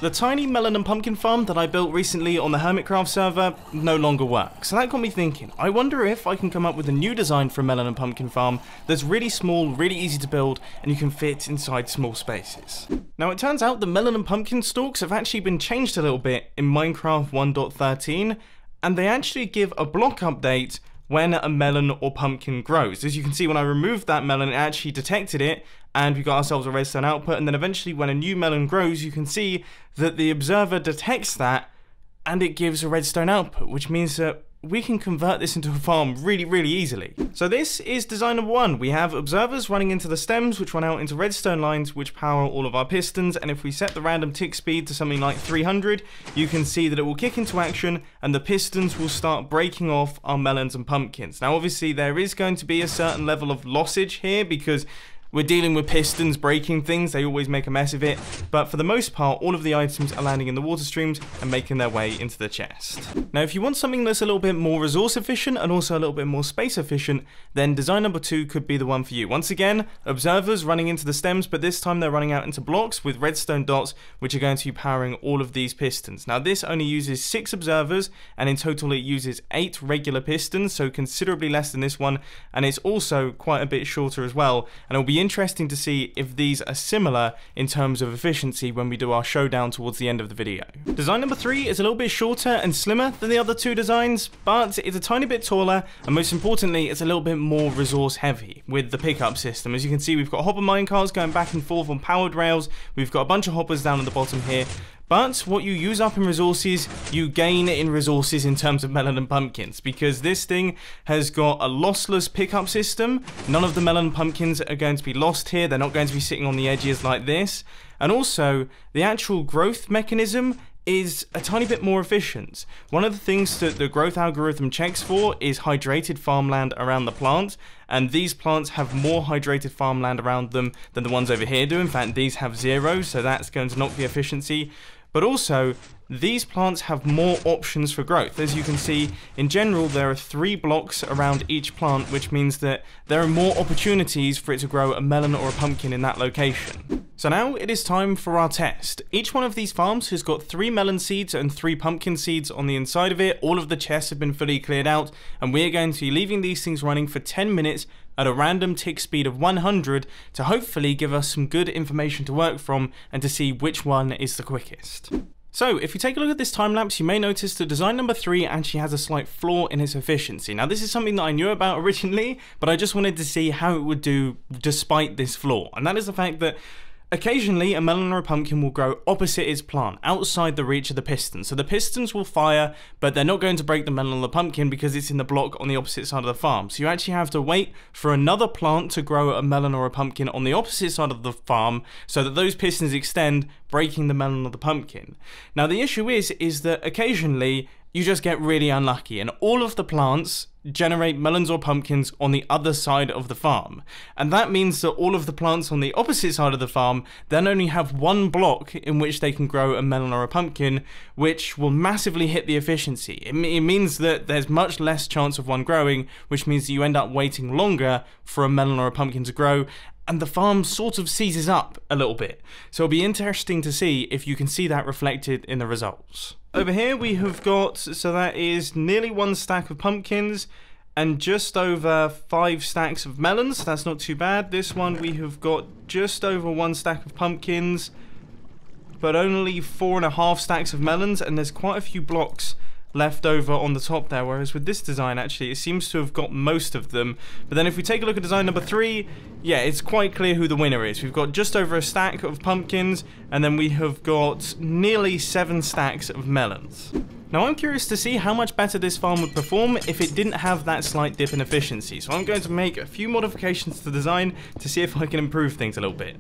The tiny melon and pumpkin farm that I built recently on the Hermitcraft server no longer works, so that got me thinking, I wonder if I can come up with a new design for a melon and pumpkin farm that's really small, really easy to build, and you can fit inside small spaces. Now it turns out the melon and pumpkin stalks have actually been changed a little bit in Minecraft 1.13, and they actually give a block update when a melon or pumpkin grows. As you can see, when I removed that melon, it actually detected it, and we got ourselves a redstone output, and then eventually when a new melon grows, you can see that the observer detects that, and it gives a redstone output, which means that we can convert this into a farm really easily. So this is design number 1. We have observers running into the stems, which run out into redstone lines, which power all of our pistons, and if we set the random tick speed to something like 300, you can see that it will kick into action, and the pistons will start breaking off our melons and pumpkins. Now obviously there is going to be a certain level of lossage here, because we're dealing with pistons breaking things, they always make a mess of it, but for the most part, all of the items are landing in the water streams and making their way into the chest. Now, if you want something that's a little bit more resource efficient and also a little bit more space efficient, then design number 2 could be the one for you. Once again, observers running into the stems, but this time they're running out into blocks with redstone dots, which are going to be powering all of these pistons. Now, this only uses 6 observers, and in total it uses 8 regular pistons, so considerably less than this one, and it's also quite a bit shorter as well, and it'll be interesting to see if these are similar in terms of efficiency when we do our showdown towards the end of the video. Design number 3 is a little bit shorter and slimmer than the other 2 designs, but it's a tiny bit taller, and most importantly, it's a little bit more resource heavy with the pickup system. As you can see, we've got hopper minecarts going back and forth on powered rails, we've got a bunch of hoppers down at the bottom here, but what you use up in resources, you gain in resources in terms of melon and pumpkins, because this thing has got a lossless pickup system. None of the melon and pumpkins are going to be lost here, they're not going to be sitting on the edges like this, and also the actual growth mechanism is a tiny bit more efficient. One of the things that the growth algorithm checks for is hydrated farmland around the plant, and these plants have more hydrated farmland around them than the ones over here do. In fact, these have 0, so that's going to knock the efficiency. But also, these plants have more options for growth. As you can see, in general, there are 3 blocks around each plant, which means that there are more opportunities for it to grow a melon or a pumpkin in that location. So now it is time for our test. Each one of these farms has got 3 melon seeds and 3 pumpkin seeds on the inside of it. All of the chests have been fully cleared out, and we are going to be leaving these things running for 10 minutes at a random tick speed of 100 to hopefully give us some good information to work from and to see which one is the quickest. So, if you take a look at this time lapse, you may notice that design number 3 actually has a slight flaw in its efficiency. Now, this is something that I knew about originally, but I just wanted to see how it would do despite this flaw, and that is the fact that occasionally, a melon or a pumpkin will grow opposite its plant, outside the reach of the pistons. So the pistons will fire, but they're not going to break the melon or the pumpkin because it's in the block on the opposite side of the farm. So you actually have to wait for another plant to grow a melon or a pumpkin on the opposite side of the farm so that those pistons extend, breaking the melon or the pumpkin. Now the issue is that occasionally you just get really unlucky and all of the plants generate melons or pumpkins on the other side of the farm. And that means that all of the plants on the opposite side of the farm then only have 1 block in which they can grow a melon or a pumpkin, which will massively hit the efficiency. It means that there's much less chance of one growing, which means that you end up waiting longer for a melon or a pumpkin to grow, and the farm sort of seizes up a little bit. So it'll be interesting to see if you can see that reflected in the results. Over here we have got, so that is nearly 1 stack of pumpkins and just over 5 stacks of melons. That's not too bad. This one we have got just over 1 stack of pumpkins, but only 4.5 stacks of melons, and there's quite a few blocks left over on the top there, whereas with this design actually it seems to have got most of them. But then if we take a look at design number 3, yeah, it's quite clear who the winner is. We've got just over a stack of pumpkins, and then we have got nearly 7 stacks of melons. Now I'm curious to see how much better this farm would perform if it didn't have that slight dip in efficiency, so I'm going to make a few modifications to the design to see if I can improve things a little bit.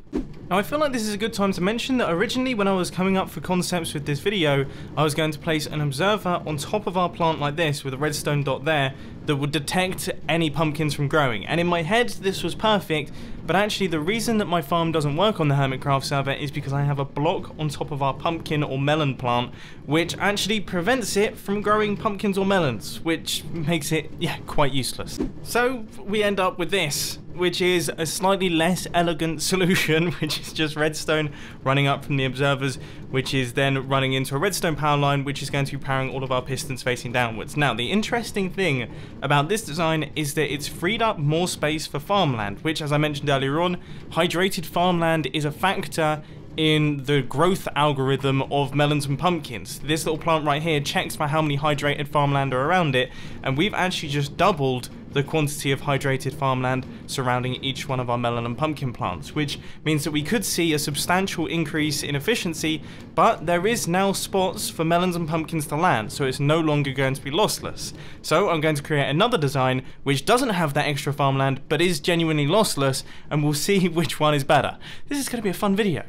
Now I feel like this is a good time to mention that originally when I was coming up for concepts with this video, I was going to place an observer on top of our plant like this with a redstone dot there that would detect any pumpkins from growing, and in my head this was perfect, but actually the reason that my farm doesn't work on the Hermitcraft server is because I have a block on top of our pumpkin or melon plant which actually prevents it from growing pumpkins or melons, which makes it, yeah, quite useless. So we end up with this. which is a slightly less elegant solution, which is just redstone running up from the observers, which is then running into a redstone power line, which is going to be powering all of our pistons facing downwards. Now, the interesting thing about this design is that it's freed up more space for farmland, which, as I mentioned earlier on, hydrated farmland is a factor in the growth algorithm of melons and pumpkins. This little plant right here checks for how many hydrated farmland are around it, and we've actually just doubled the quantity of hydrated farmland surrounding each one of our melon and pumpkin plants, which means that we could see a substantial increase in efficiency, but there is now spots for melons and pumpkins to land, so it's no longer going to be lossless. So I'm going to create another design which doesn't have that extra farmland, but is genuinely lossless, and we'll see which one is better. This is going to be a fun video.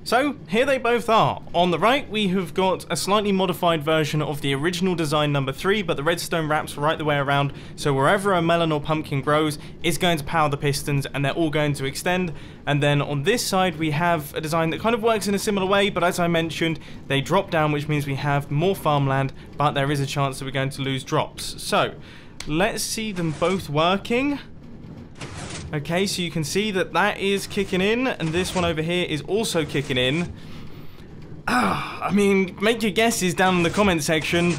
So, here they both are. On the right, we have got a slightly modified version of the original design number 3, but the redstone wraps right the way around, so wherever a melon or pumpkin grows, it's going to power the pistons, and they're all going to extend. And then on this side, we have a design that kind of works in a similar way, but as I mentioned, they drop down, which means we have more farmland, but there is a chance that we're going to lose drops. So, let's see them both working. Okay, so you can see that that is kicking in, and this one over here is also kicking in. I mean, make your guesses down in the comment section.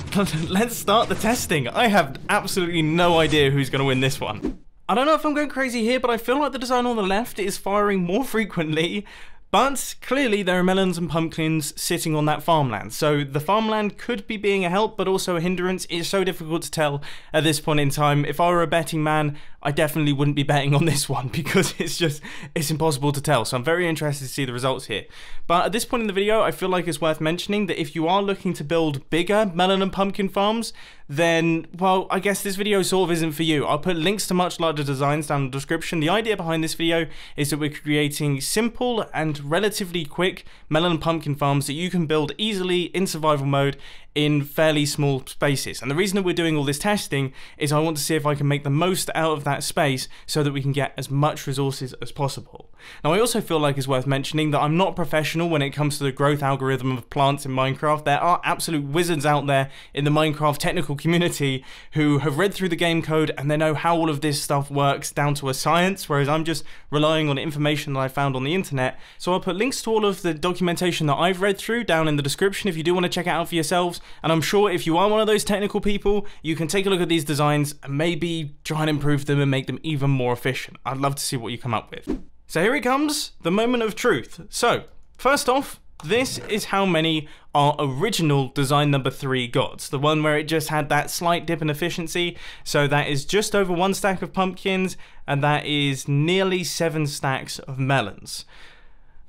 Let's start the testing. I have absolutely no idea who's going to win this one. I don't know if I'm going crazy here, but I feel like the design on the left is firing more frequently. But clearly there are melons and pumpkins sitting on that farmland, so the farmland could be being a help but also a hindrance. It's so difficult to tell at this point in time. If I were a betting man, I definitely wouldn't be betting on this one because it's impossible to tell. So I'm very interested to see the results here. But at this point in the video, I feel like it's worth mentioning that if you are looking to build bigger melon and pumpkin farms, then, well, I guess this video sort of isn't for you. I'll put links to much larger designs down in the description. The idea behind this video is that we're creating simple and relatively quick melon and pumpkin farms that you can build easily in survival mode in fairly small spaces. And the reason that we're doing all this testing is I want to see if I can make the most out of that space so that we can get as much resources as possible. Now, I also feel like it's worth mentioning that I'm not a professional when it comes to the growth algorithm of plants in Minecraft. There are absolute wizards out there in the Minecraft technical community who have read through the game code and they know how all of this stuff works down to a science, whereas I'm just relying on information that I found on the internet. So I'll put links to all of the documentation that I've read through down in the description if you do want to check it out for yourselves. And I'm sure if you are one of those technical people, you can take a look at these designs and maybe try and improve them and make them even more efficient. I'd love to see what you come up with. So here it comes, the moment of truth. So, first off, this is how many our original design number 3 got. The one where it just had that slight dip in efficiency. So that is just over 1 stack of pumpkins, and that is nearly 7 stacks of melons.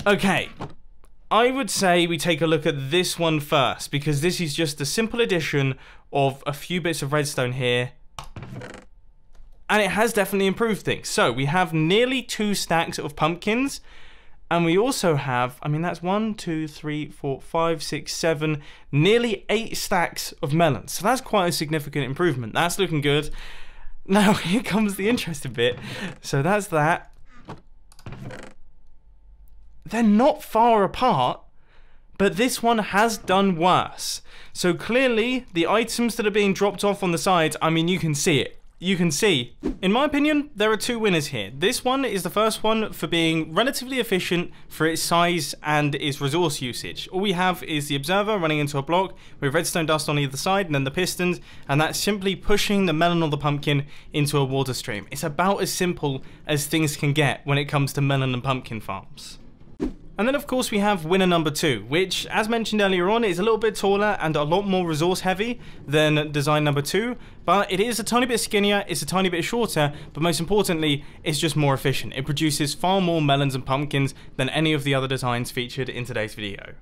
Okay. I would say we take a look at this one first, because this is just a simple addition of a few bits of redstone here, and it has definitely improved things. So we have nearly 2 stacks of pumpkins, and we also have, I mean, that's 1, 2, 3, 4, 5, 6, 7, nearly 8 stacks of melons. So that's quite a significant improvement. That's looking good. Now here comes the interesting bit. So that's that. They're not far apart, but this one has done worse. So clearly, the items that are being dropped off on the sides, I mean, you can see it. You can see. In my opinion, there are 2 winners here. This one is the first one for being relatively efficient for its size and its resource usage. All we have is the observer running into a block with redstone dust on either side and then the pistons, and that's simply pushing the melon or the pumpkin into a water stream. It's about as simple as things can get when it comes to melon and pumpkin farms. And then of course we have winner number 2, which, as mentioned earlier on, is a little bit taller and a lot more resource heavy than design number 2, but it is a tiny bit skinnier, it's a tiny bit shorter, but most importantly, it's just more efficient. It produces far more melons and pumpkins than any of the other designs featured in today's video.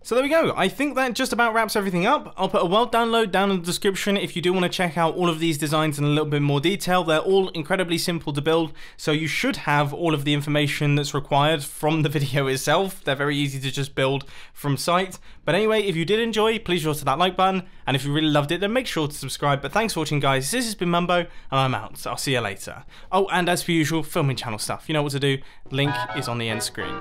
So there we go. I think that just about wraps everything up. I'll put a world download down in the description if you do want to check out all of these designs in a little bit more detail. They're all incredibly simple to build, so you should have all of the information that's required from the video itself. They're very easy to just build from sight. But anyway, if you did enjoy, please draw to that like button, and if you really loved it, then make sure to subscribe. But thanks for watching, guys. This has been Mumbo, and I'm out. I'll see you later. Oh, and as per usual, filming channel stuff. You know what to do. Link is on the end screen.